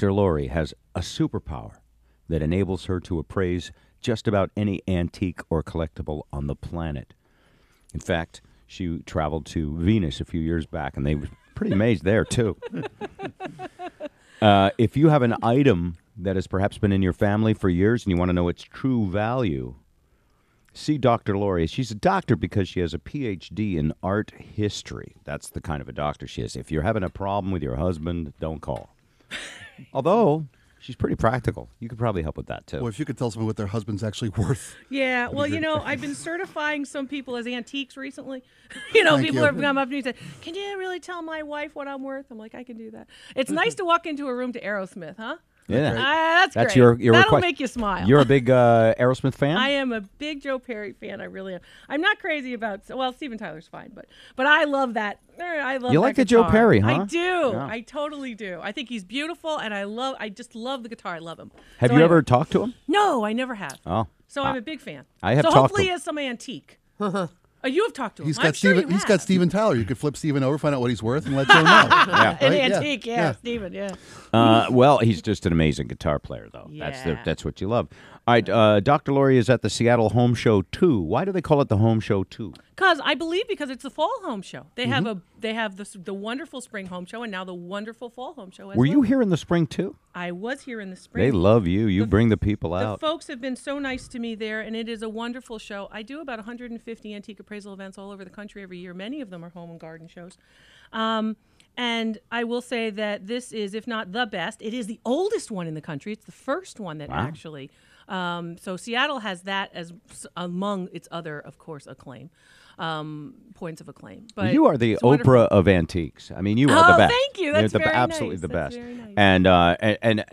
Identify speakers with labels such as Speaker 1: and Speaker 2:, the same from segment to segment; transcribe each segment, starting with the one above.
Speaker 1: Dr. Lori has a superpower that enables her to appraise just about any antique or collectible on the planet. In fact, she traveled to Venus a few years back, and they were pretty amazed there, too. If you have an item that has perhaps been in your family for years and you want to know its true value, see Dr. Lori. She's a doctor because she has a Ph.D. in art history. That's the kind of a doctor she is. If you're having a problem with your husband, don't call. Although, she's pretty practical. You could probably help with that, too.
Speaker 2: Well, if you could tell someone what their husband's actually worth.
Speaker 3: Yeah, well, I've been certifying some people as antiques recently. People have come up to me and said, can you really tell my wife what I'm worth? I'm like, I can do that. It's nice to walk into a room to Aerosmith, huh?
Speaker 1: Yeah,
Speaker 3: that's great.
Speaker 1: Your
Speaker 3: That'll
Speaker 1: request.
Speaker 3: Make you smile.
Speaker 1: You're a big Aerosmith fan?
Speaker 3: I am a big Joe Perry fan. I really am. I'm not crazy about, Steven Tyler's fine, but I love that. I love.
Speaker 1: You
Speaker 3: that
Speaker 1: like the
Speaker 3: guitar.
Speaker 1: Joe Perry, huh?
Speaker 3: I do.
Speaker 1: Yeah.
Speaker 3: I totally do. I think he's beautiful, and I just love the guitar. I love him.
Speaker 1: Have you ever talked to him?
Speaker 3: No, I never have.
Speaker 1: Oh,
Speaker 3: so I'm a big fan.
Speaker 1: I have
Speaker 3: so
Speaker 1: talked
Speaker 3: hopefully
Speaker 1: to
Speaker 3: he
Speaker 1: him.
Speaker 3: has some antique. Oh, you have talked to him.
Speaker 2: He's
Speaker 3: I'm
Speaker 2: got
Speaker 3: sure
Speaker 2: Steven.
Speaker 3: you
Speaker 2: He's
Speaker 3: have.
Speaker 2: got Steven Tyler. You could flip Steven over, find out what he's worth, and let Joe know.
Speaker 1: Yeah.
Speaker 3: An
Speaker 2: Right?
Speaker 3: antique,
Speaker 2: Yeah.
Speaker 3: Steven, yeah.
Speaker 1: Well, he's just an amazing guitar player, though.
Speaker 3: Yeah.
Speaker 1: That's what you love. All right, Dr. Lori is at the Seattle Home Show 2. Why do they call it the Home Show 2?
Speaker 3: Because it's the fall home show. They have the wonderful spring home show and now the wonderful fall home show as
Speaker 1: Were
Speaker 3: well.
Speaker 1: you here in the spring, too?
Speaker 3: I was here in the spring.
Speaker 1: They love you. You bring the people out.
Speaker 3: The folks have been so nice to me there, and it is a wonderful show. I do about 150 antique appraisal events all over the country every year. Many of them are home and garden shows. And I will say that this is, if not the best, it is the oldest one in the country. It's the first one that actually. So Seattle has that as among its other, of course, acclaim. Points of acclaim. But
Speaker 1: you are the Oprah of antiques. I mean, you are the best.
Speaker 3: Thank you. That's
Speaker 1: You're
Speaker 3: very
Speaker 1: absolutely
Speaker 3: nice.
Speaker 1: the
Speaker 3: That's
Speaker 1: best.
Speaker 3: very nice.
Speaker 1: And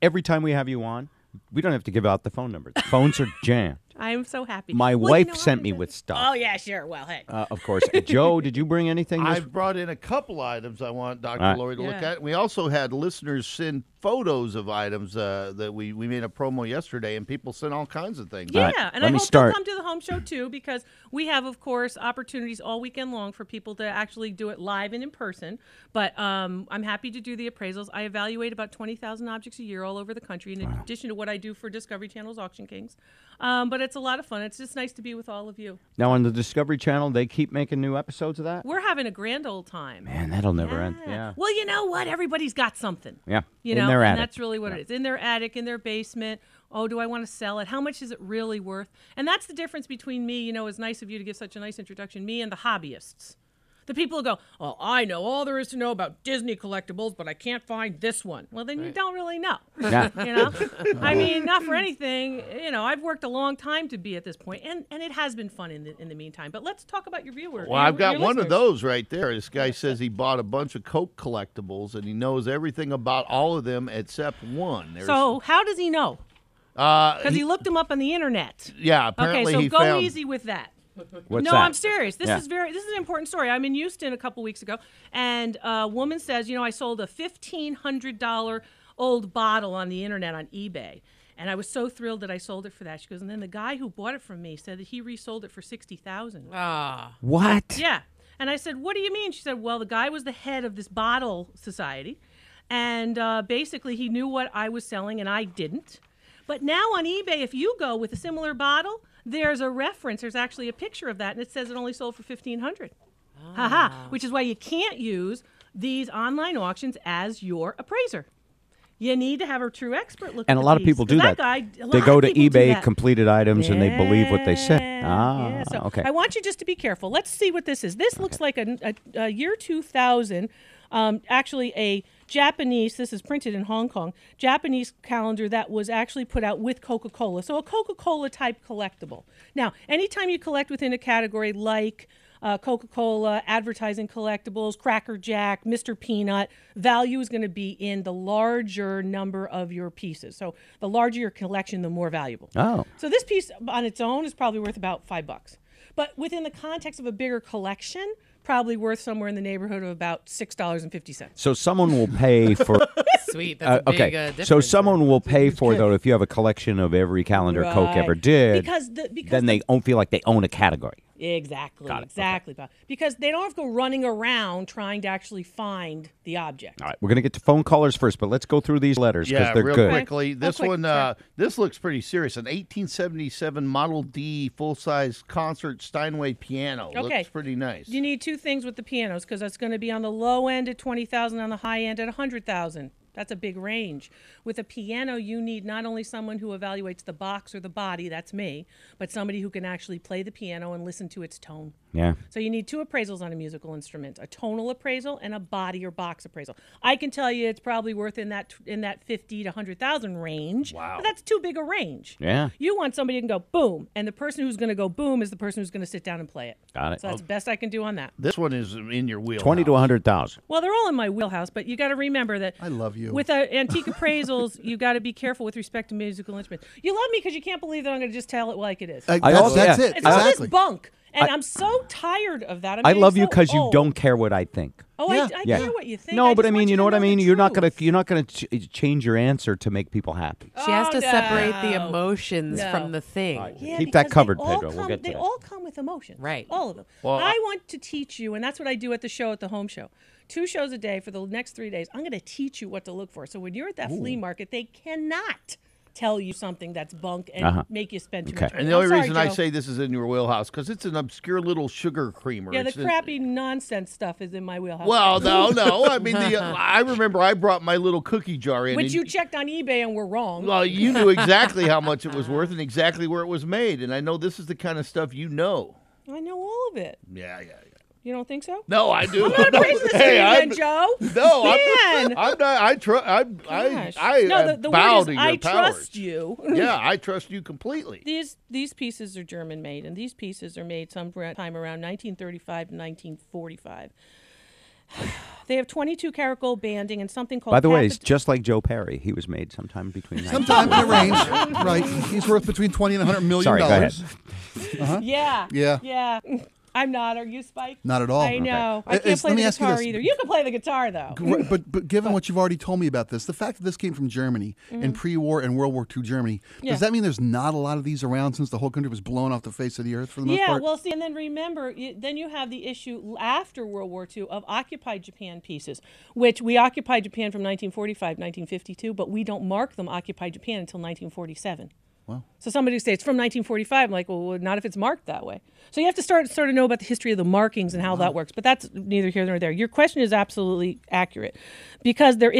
Speaker 1: every time we have you on, we don't have to give out the phone number. The phones are jammed.
Speaker 3: I am so happy.
Speaker 1: My wife sent me with stuff.
Speaker 3: Oh, yeah, sure. Well, hey.
Speaker 1: Of course. Joe, did you bring anything?
Speaker 4: I brought in a couple items I want Dr. Lori to look at. We also had listeners send photos of items that we made a promo yesterday, and people sent all kinds of things.
Speaker 3: Yeah,
Speaker 1: Right,
Speaker 3: and
Speaker 1: let
Speaker 3: I
Speaker 1: me
Speaker 3: hope
Speaker 1: start.
Speaker 3: they'll come to the home show, too, because we have, of course, opportunities all weekend long for people to actually do it live and in person. But I'm happy to do the appraisals. I evaluate about 20,000 objects a year all over the country, in addition to what I do for Discovery Channel's Auction Kings. But it's a lot of fun. It's just nice to be with all of you.
Speaker 1: Now, on the Discovery Channel, they keep making new episodes of that?
Speaker 3: We're having a grand old time.
Speaker 1: Man, that'll never end. Yeah.
Speaker 3: Well, you know what? Everybody's got something.
Speaker 1: Yeah.
Speaker 3: You
Speaker 1: In
Speaker 3: know,
Speaker 1: their
Speaker 3: and
Speaker 1: attic.
Speaker 3: that's really what it is. In their attic, in their basement. Oh, do I want to sell it? How much is it really worth? And that's the difference between me, it's nice of you to give such a nice introduction, me and the hobbyists. The people who go, oh, I know all there is to know about Disney collectibles, but I can't find this one. Well, then you don't really know.
Speaker 1: Yeah.
Speaker 3: I mean, not for anything. I've worked a long time to be at this point, and it has been fun in the meantime. But let's talk about your viewer.
Speaker 4: Well, I've got
Speaker 3: your
Speaker 4: one of
Speaker 3: listeners.
Speaker 4: those right there. This guy says he bought a bunch of Coke collectibles, and he knows everything about all of them except one.
Speaker 3: So how does he know? Because he looked them up on the internet.
Speaker 4: Yeah, apparently
Speaker 3: okay, so
Speaker 4: he
Speaker 3: go
Speaker 4: found...
Speaker 3: easy with that.
Speaker 1: What's
Speaker 3: no,
Speaker 1: that?
Speaker 3: I'm serious. This
Speaker 1: Yeah.
Speaker 3: is an important story. I'm in Houston a couple weeks ago, and a woman says, I sold a $1,500 old bottle on the internet on eBay, and I was so thrilled that I sold it for that. She goes, and then the guy who bought it from me said that he resold it for $60,000.
Speaker 1: What?
Speaker 3: Yeah, and I said, what do you mean? She said, well, the guy was the head of this bottle society, and basically he knew what I was selling, and I didn't. But now on eBay, if you go with a similar bottle, there's a reference. There's actually a picture of that, and it says it only sold for $1,500. Haha, which is why you can't use these online auctions as your appraiser. You need to have a true expert look at
Speaker 1: And a
Speaker 3: the
Speaker 1: lot of
Speaker 3: piece.
Speaker 1: people do
Speaker 3: 'Cause
Speaker 1: that.
Speaker 3: a lot
Speaker 1: They go
Speaker 3: of
Speaker 1: to
Speaker 3: people do
Speaker 1: eBay
Speaker 3: that.
Speaker 1: completed items and they believe what they say.
Speaker 3: Yeah. So
Speaker 1: Okay.
Speaker 3: I want you just to be careful. Let's see what this is. This looks like a year 2000, actually a Japanese, this is printed in Hong Kong, Japanese calendar that was actually put out with Coca-Cola. So a Coca-Cola type collectible. Now, anytime you collect within a category like Coca-Cola, advertising collectibles, Cracker Jack, Mr. Peanut, value is going to be in the larger number of your pieces. So the larger your collection, the more valuable.
Speaker 1: Oh.
Speaker 3: So this piece on its own is probably worth about $5. But within the context of a bigger collection, probably worth somewhere in the neighborhood of about $6.50.
Speaker 1: So someone will pay for...
Speaker 5: Sweet. That's a big
Speaker 1: okay.
Speaker 5: difference.
Speaker 1: So someone will pay for, though, if you have a collection of every calendar Coke ever did,
Speaker 3: Because
Speaker 1: then they don't feel like they own a category.
Speaker 3: Exactly.
Speaker 1: Got it.
Speaker 3: Exactly. Bob. Because they don't have to go running around trying to actually find the object.
Speaker 1: All right, we're going to get to phone callers first, but let's go through these letters because
Speaker 4: Yeah,
Speaker 1: they're
Speaker 4: real
Speaker 1: good.
Speaker 4: quickly. This
Speaker 3: quick,
Speaker 4: one,
Speaker 3: sure.
Speaker 4: this looks pretty serious. An 1877 Model D full-size concert Steinway piano.
Speaker 3: Okay.
Speaker 4: Looks pretty nice.
Speaker 3: You need two things with the pianos because that's going to be on the low end at 20,000, on the high end at 100,000. That's a big range. With a piano, you need not only someone who evaluates the box or the body, that's me, but somebody who can actually play the piano and listen to its tone.
Speaker 1: Yeah.
Speaker 3: So you need two appraisals on a musical instrument: a tonal appraisal and a body or box appraisal. I can tell you it's probably worth in that 50 to 100,000 range.
Speaker 4: Wow.
Speaker 3: But that's too big a range.
Speaker 1: Yeah.
Speaker 3: You want somebody who can go boom, and the person who's going to go boom is the person who's going to sit down and play it.
Speaker 1: Got it.
Speaker 3: So that's the best I can do on that.
Speaker 4: This one is in your wheelhouse.
Speaker 1: 20 to 100,000.
Speaker 3: Well, they're all in my wheelhouse, but you got to remember that
Speaker 2: I love you.
Speaker 3: with antique appraisals, you got to be careful with respect to musical instruments. You love me because you can't believe that I'm going to just tell it like it is.
Speaker 1: I
Speaker 2: That's,
Speaker 1: also-
Speaker 2: that's
Speaker 1: yeah.
Speaker 2: it.
Speaker 3: It's all
Speaker 2: Exactly.
Speaker 3: this bunk, and I'm so tired of that. I'm
Speaker 1: I
Speaker 3: getting
Speaker 1: love you
Speaker 3: so
Speaker 1: because you
Speaker 3: old.
Speaker 1: don't care what I think.
Speaker 3: Oh,
Speaker 2: Yeah.
Speaker 3: I
Speaker 1: Yeah.
Speaker 3: care what you think.
Speaker 1: No, but
Speaker 3: just
Speaker 1: I mean,
Speaker 3: want
Speaker 1: you know what
Speaker 3: to
Speaker 1: I mean.
Speaker 3: the
Speaker 1: You're not gonna
Speaker 3: truth.
Speaker 1: change your answer to make people happy.
Speaker 5: She has to separate the
Speaker 3: no.
Speaker 5: emotions
Speaker 3: No.
Speaker 5: from the thing.
Speaker 3: Yeah,
Speaker 1: Keep that
Speaker 3: because
Speaker 1: covered,
Speaker 3: they all
Speaker 1: Pedro. We'll
Speaker 3: come-
Speaker 1: get to
Speaker 3: They
Speaker 1: that.
Speaker 3: all come with emotion.
Speaker 5: Right.
Speaker 3: All of them.
Speaker 4: Well,
Speaker 3: I want to teach you, and that's what I do at the show, at the home show. 2 shows a day for the next 3 days. I'm going to teach you what to look for. So when you're at that flea market, they cannot tell you something that's bunk and make you spend too
Speaker 1: Okay.
Speaker 3: much money.
Speaker 4: And the only
Speaker 3: I'm sorry,
Speaker 4: reason I
Speaker 3: Joe.
Speaker 4: say this is in your wheelhouse because it's an obscure little sugar creamer.
Speaker 3: Yeah, the
Speaker 4: It's
Speaker 3: crappy nonsense stuff is in my wheelhouse.
Speaker 4: Well, no. I mean, I remember I brought my little cookie jar in.
Speaker 3: Which
Speaker 4: and
Speaker 3: you checked on eBay and were wrong.
Speaker 4: Well, you knew exactly how much it was worth and exactly where it was made, and I know this is the kind of stuff you know.
Speaker 3: I know all of it.
Speaker 4: Yeah.
Speaker 3: You don't think so?
Speaker 4: No, I do.
Speaker 3: I'm not appraising this
Speaker 4: Hey,
Speaker 3: to you, then, Joe.
Speaker 4: No,
Speaker 3: Man.
Speaker 4: I'm not. I trust. I
Speaker 3: No, the
Speaker 4: bow
Speaker 3: word
Speaker 4: to
Speaker 3: is
Speaker 4: your
Speaker 3: I
Speaker 4: powers.
Speaker 3: trust you.
Speaker 4: Yeah, I trust you completely.
Speaker 3: These pieces are German made, and these pieces are made sometime around 1935 to 1945. They have 22 karat gold banding and something called.
Speaker 1: By the way, it's just like Joe Perry. He was made sometime between.
Speaker 2: Sometime in the range, right? He's worth between $20 and $100 million.
Speaker 1: Sorry, go ahead.
Speaker 3: Yeah.
Speaker 2: Yeah.
Speaker 3: Yeah. I'm not. Are you, Spike?
Speaker 2: Not at all.
Speaker 3: I know. I
Speaker 2: Let
Speaker 3: can't play
Speaker 2: me
Speaker 3: the
Speaker 2: ask you
Speaker 3: guitar
Speaker 2: this.
Speaker 3: either. You can play the guitar, though.
Speaker 2: But given what you've already told me about this, the fact that this came from Germany in pre-war and World War II Germany,
Speaker 3: Yeah.
Speaker 2: does that mean there's not a lot of these around since the whole country was blown off the face of the earth for the most
Speaker 3: Yeah,
Speaker 2: part?
Speaker 3: well, see, and then remember, then you have the issue after World War II of occupied Japan pieces, which we occupied Japan from 1945, 1952, but we don't mark them occupied Japan until 1947.
Speaker 2: Wow.
Speaker 3: So somebody would say it's from 1945. I'm like, well, not if it's marked that way. So you have to sort of know about the history of the markings and how that works. But that's neither here nor there. Your question is absolutely accurate because there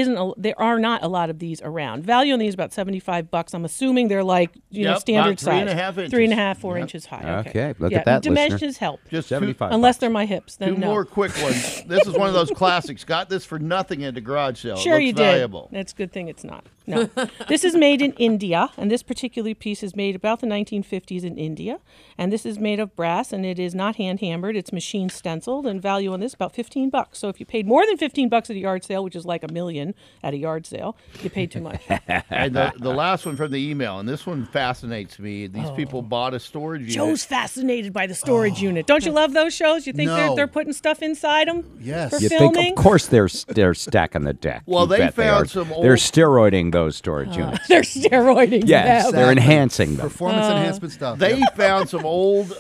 Speaker 3: are not a lot of these around. Value on these is about $75. I'm assuming they're like
Speaker 4: Yep,
Speaker 3: standard
Speaker 4: about 3.5
Speaker 3: size,
Speaker 4: inches.
Speaker 3: 3.5, 4
Speaker 4: Yep.
Speaker 3: inches high.
Speaker 1: Okay, look at that,
Speaker 3: Dimensions
Speaker 1: listener.
Speaker 3: help.
Speaker 4: Just
Speaker 1: 75.
Speaker 3: Unless they're my hips, then
Speaker 4: Two
Speaker 3: no.
Speaker 4: more quick ones. This is one of those classics. Got this for nothing at the garage sale.
Speaker 3: Sure,
Speaker 4: it looks
Speaker 3: you
Speaker 4: valuable.
Speaker 3: did. That's a good thing it's not. No. This is made in India, and this particular piece is made about the 1950s in India. And this is made of brass, and it is not hand hammered. It's machine stenciled, and value on this about $15. So if you paid more than $15 at a yard sale, which is like $1 million at a yard sale, you paid too much.
Speaker 4: And the last one from the email, and this one fascinates me. These people bought a storage unit.
Speaker 3: Joe's fascinated by the storage unit. Don't you love those shows? You think
Speaker 2: No.
Speaker 3: they're putting stuff inside them?
Speaker 2: Yes.
Speaker 3: For
Speaker 1: You
Speaker 3: filming?
Speaker 1: think, of course, they're stacking the deck.
Speaker 4: Well,
Speaker 1: You
Speaker 4: they
Speaker 1: bet
Speaker 4: found
Speaker 1: are.
Speaker 4: some old-
Speaker 1: They're steroiding those storage units.
Speaker 3: They're steroiding
Speaker 1: Yes,
Speaker 3: them.
Speaker 1: they're enhancing them.
Speaker 2: Performance enhancement stuff.
Speaker 4: They
Speaker 2: yeah.
Speaker 4: found some old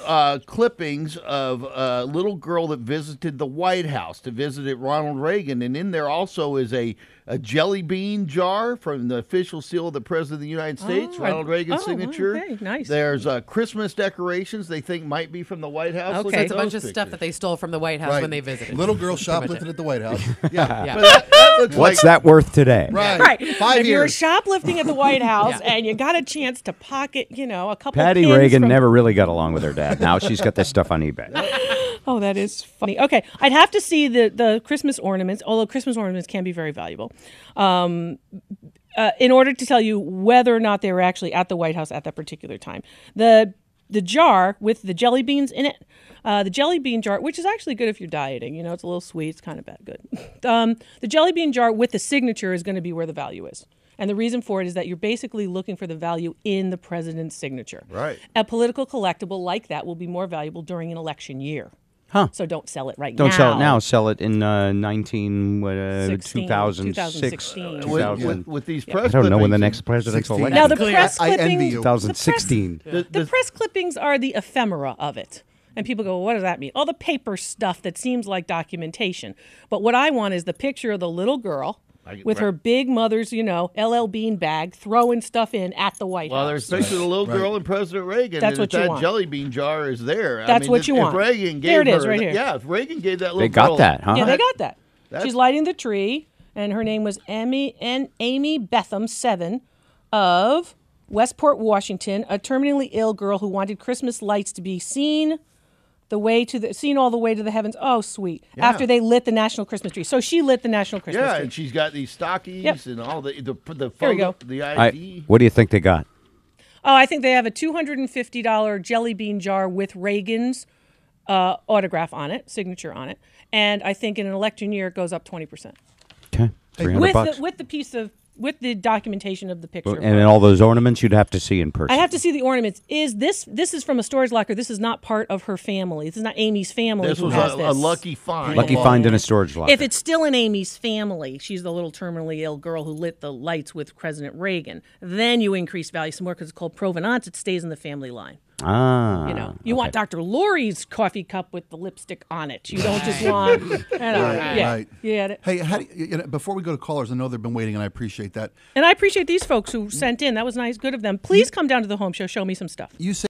Speaker 4: clippings of a little girl that visited the White House to visit Ronald Reagan, and in there also is a jelly bean jar from the official seal of the President of the United States, Ronald Reagan's signature.
Speaker 3: Okay, nice.
Speaker 4: There's Christmas decorations they think might be from the White House. Look
Speaker 3: Okay.
Speaker 4: at
Speaker 5: It's a bunch
Speaker 4: those
Speaker 5: of stuff
Speaker 4: pictures.
Speaker 5: that they stole from the White House
Speaker 2: Right.
Speaker 5: when they visited.
Speaker 2: Little girl
Speaker 5: That's pretty much
Speaker 2: shoplifted
Speaker 5: it.
Speaker 2: at the White House. Yeah.
Speaker 5: Yeah.
Speaker 4: But that looks
Speaker 1: What's
Speaker 4: like,
Speaker 1: that worth today?
Speaker 2: Right.
Speaker 3: Right.
Speaker 2: 5
Speaker 3: if you're
Speaker 2: years.
Speaker 3: shoplifting at the White House
Speaker 5: Yeah.
Speaker 3: and you got a chance to pocket, a couple
Speaker 1: Patty
Speaker 3: pins
Speaker 1: Reagan
Speaker 3: from-
Speaker 1: never really got along with her dad. Now she's got this stuff on eBay.
Speaker 3: Oh, that is funny. Okay, I'd have to see the Christmas ornaments, although Christmas ornaments can be very valuable, in order to tell you whether or not they were actually at the White House at that particular time. The jar with the jelly beans in it, the jelly bean jar, which is actually good if you're dieting. It's a little sweet. It's kind of bad good. The jelly bean jar with the signature is going to be where the value is. And the reason for it is that you're basically looking for the value in the president's signature.
Speaker 4: Right.
Speaker 3: A political collectible like that will be more valuable during an election year.
Speaker 1: Huh.
Speaker 3: So don't sell it right now.
Speaker 1: Don't sell it now. Sell it in
Speaker 3: 16,
Speaker 1: 2006.
Speaker 3: 2016.
Speaker 1: 2000.
Speaker 4: with these
Speaker 1: I
Speaker 4: press
Speaker 1: don't know when the
Speaker 4: clippings,
Speaker 1: next presidential
Speaker 2: 16.
Speaker 1: election.
Speaker 3: Now the
Speaker 5: Clear.
Speaker 3: press
Speaker 2: I envy
Speaker 3: clippings,
Speaker 2: you.
Speaker 1: 2016.
Speaker 3: the press clippings are the ephemera of it. And people go, well, what does that mean? All the paper stuff that seems like documentation. But what I want is the picture of the little girl with her big mother's, LL Bean bag, throwing stuff in at the White
Speaker 4: Well,
Speaker 3: House.
Speaker 4: there's a picture of the little girl and President Reagan.
Speaker 3: That's
Speaker 4: and
Speaker 3: what you
Speaker 4: that
Speaker 3: want.
Speaker 4: jelly bean jar is there.
Speaker 3: That's what you want.
Speaker 4: If Reagan gave
Speaker 3: There it is,
Speaker 4: her-
Speaker 3: right here.
Speaker 4: Yeah, if Reagan gave that little
Speaker 1: They
Speaker 4: girl...
Speaker 1: got that, huh?
Speaker 3: Yeah, they got that.
Speaker 4: That's-
Speaker 3: She's lighting the tree, and her name was Amy Betham, 7, of Westport, Washington, a terminally ill girl who wanted Christmas lights to be seen all the way to the heavens. Oh, sweet.
Speaker 4: Yeah.
Speaker 3: After they lit the national Christmas tree. So she lit the national Christmas
Speaker 4: Yeah,
Speaker 3: tree.
Speaker 4: and she's got these stockings
Speaker 3: Yep.
Speaker 4: and all the
Speaker 3: Here we go.
Speaker 4: the ID.
Speaker 1: What do you think they got?
Speaker 3: Oh, I think they have a $250 jelly bean jar with Reagan's autograph on it, signature on it. And I think in an election year, it goes up 20%.
Speaker 1: Okay, $300.
Speaker 3: With the documentation of the picture.
Speaker 1: And then all those ornaments you'd have to see in person.
Speaker 3: I have to see the ornaments. This is from a storage locker. This is not part of her family. This is not Amy's family.
Speaker 4: This
Speaker 3: who
Speaker 4: was
Speaker 3: has
Speaker 4: a
Speaker 3: this.
Speaker 4: lucky find.
Speaker 1: Lucky find in a storage locker.
Speaker 3: If it's still in Amy's family, she's the little terminally ill girl who lit the lights with President Reagan. Then you increase value some more because it's called provenance. It stays in the family line. You want Dr. Lori's coffee cup with the lipstick on it. You don't just want.
Speaker 2: Right.
Speaker 3: You get it.
Speaker 2: Hey, how do before we go to callers, I know they've been waiting, and I appreciate that.
Speaker 3: And I appreciate these folks who sent in. That was nice, good of them. Please come down to the home show. Show me some stuff.
Speaker 2: You say